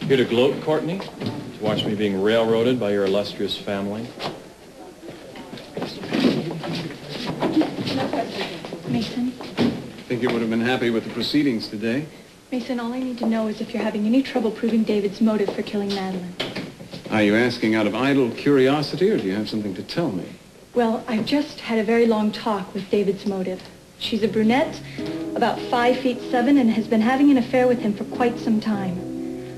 Here to gloat, Courtney? To watch me being railroaded by your illustrious family? Mason? I think you would have been happy with the proceedings today. Mason, all I need to know is if you're having any trouble proving David's motive for killing Madeline. Are you asking out of idle curiosity, or do you have something to tell me? Well, I've just had a very long talk with David's motive. She's a brunette, about 5'7", and has been having an affair with him for quite some time.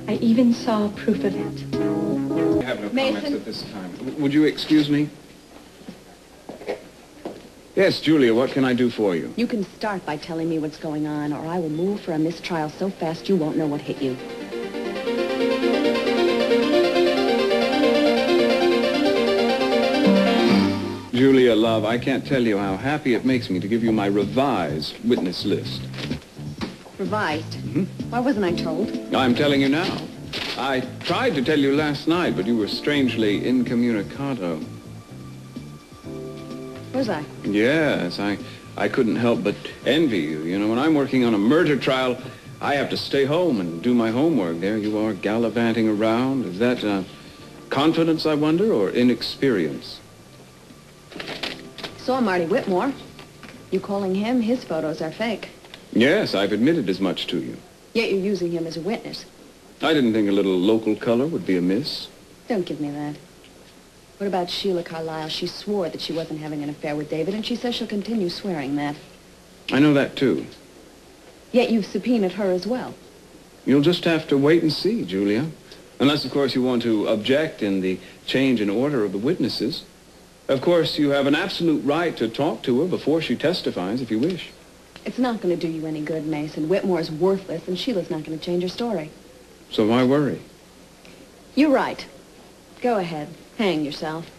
I even saw proof of it. I have no comments at this time. Would you excuse me? Yes, Julia, what can I do for you? You can start by telling me what's going on, or I will move for a mistrial so fast you won't know what hit you. Julia, love, I can't tell you how happy it makes me to give you my revised witness list. Revised? Why wasn't I told? I'm telling you now. I tried to tell you last night, but you were strangely incommunicado. Was I? Yes, I couldn't help but envy you. You know, when I'm working on a murder trial, I have to stay home and do my homework. There you are, gallivanting around. Is that confidence, I wonder, or inexperience? Saw Marty Whitmore. You calling him? His photos are fake. Yes, I've admitted as much to you. Yet you're using him as a witness. I didn't think a little local color would be amiss. Don't give me that. What about Sheila Carlisle? She swore that she wasn't having an affair with David, and she says she'll continue swearing that. I know that, too. Yet you've subpoenaed her as well. You'll just have to wait and see, Julia. Unless, of course, you want to object in the change in order of the witnesses. Of course, you have an absolute right to talk to her before she testifies, if you wish. It's not going to do you any good, Mason. Whitmore's worthless, and Sheila's not going to change her story. So why worry? You're right. Go ahead. Hang yourself.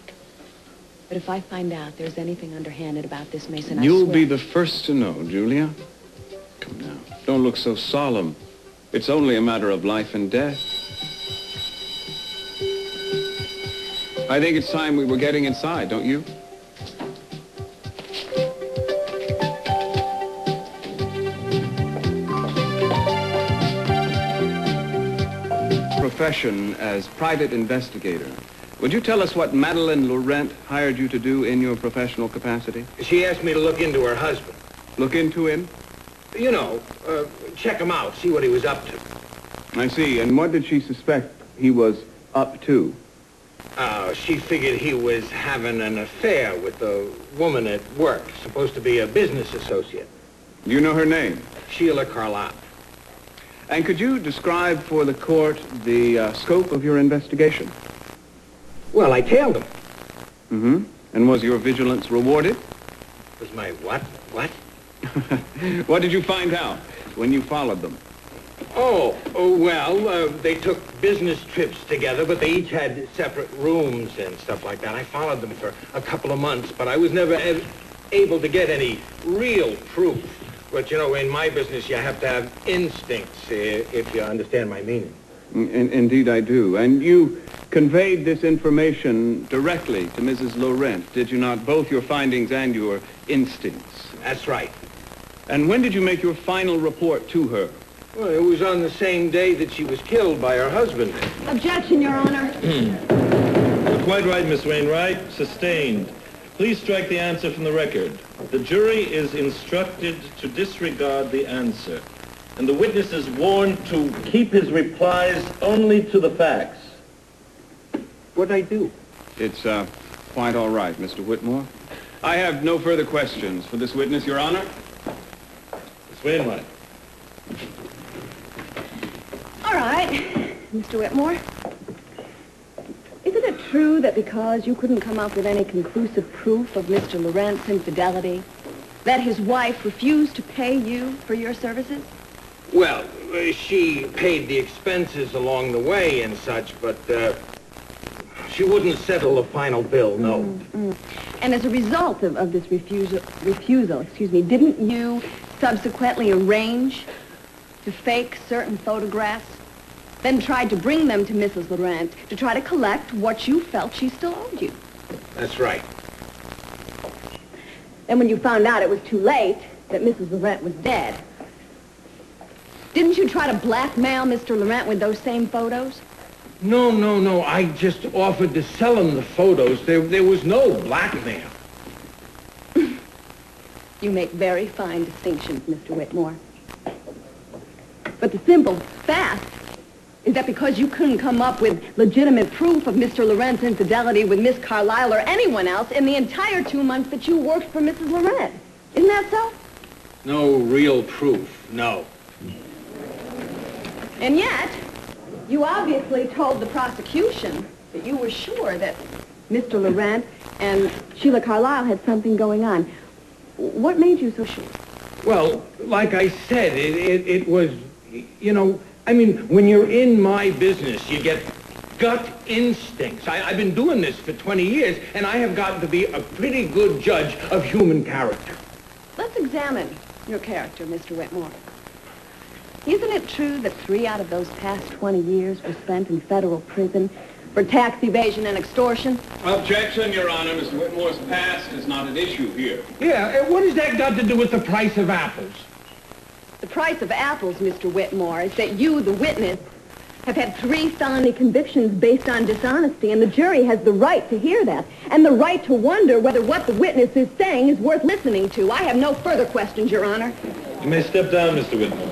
But if I find out there's anything underhanded about this, Mason, I You'll swear... be the first to know, Julia. Come now. Don't look so solemn. It's only a matter of life and death. I think it's time we were getting inside, don't you? Profession as private investigator. Would you tell us what Madeline Laurent hired you to do in your professional capacity? She asked me to look into her husband. Look into him? You know, check him out, see what he was up to. I see. And what did she suspect he was up to? She figured he was having an affair with a woman at work, supposed to be a business associate. Do you know her name? Sheila Carlisle. And could you describe for the court the scope of your investigation? Well, I tailed him. Mm-hmm. And was your vigilance rewarded? Was my what? What? What did you find out when you followed them? Well, they took business trips together, but they each had separate rooms and stuff like that. I followed them for a couple of months, but I was never able to get any real proof. But, you know, in my business, you have to have instincts, if you understand my meaning. Indeed, I do. And you conveyed this information directly to Mrs. Laurent, did you not? Both your findings and your instincts. That's right. And when did you make your final report to her? Well, it was on the same day that she was killed by her husband. Objection, Your Honor. You're quite right, Miss Wainwright. Sustained. Please strike the answer from the record. The jury is instructed to disregard the answer, and the witness is warned to keep his replies only to the facts. What'd I do? It's quite all right, Mr. Whitmore. I have no further questions for this witness, Your Honor. Miss Wainwright. All right, Mr. Whitmore. Isn't it true that because you couldn't come up with any conclusive proof of Mr. Laurent's infidelity, that his wife refused to pay you for your services? Well, she paid the expenses along the way and such, but she wouldn't settle the final bill, no. And as a result of this refusal, didn't you subsequently arrange to fake certain photographs, then tried to bring them to Mrs. Laurent to try to collect what you felt she still owed you? That's right. Then when you found out it was too late, that Mrs. Laurent was dead, didn't Didn't you try to blackmail Mr. Laurent with those same photos? No. I just offered to sell him the photos. There was no blackmail. You make very fine distinctions, Mr. Whitmore. But the simple fact is that because you couldn't come up with legitimate proof of Mr. Laurent's infidelity with Miss Carlyle or anyone else in the entire 2 months that you worked for Mrs. Laurent. Isn't that so? No real proof, no. And yet, you obviously told the prosecution that you were sure that Mr. Laurent and Sheila Carlyle had something going on. What made you so sure? Well, like I said, it was, you know, I mean, when you're in my business, you get gut instincts. I've been doing this for 20 years, and I have gotten to be a pretty good judge of human character. Let's examine your character, Mr. Whitmore. Isn't it true that 3 out of those past 20 years were spent in federal prison for tax evasion and extortion? Objection, Your Honor. Mr. Whitmore's past is not an issue here. Yeah, what has that got to do with the price of apples? The price of apples, Mr. Whitmore, is that you, the witness, have had 3 felony convictions based on dishonesty, and the jury has the right to hear that, and the right to wonder whether what the witness is saying is worth listening to. I have no further questions, Your Honor. You may step down, Mr. Whitmore.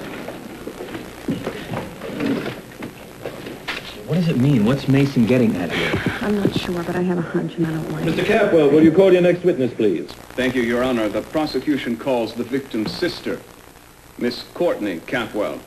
What does it mean? What's Mason getting at here? I'm not sure, but I have a hunch, and I don't like it. Mr. Capwell, will you call your next witness, please? Thank you, Your Honor. The prosecution calls the victim's sister, Miss Courtney Capwell.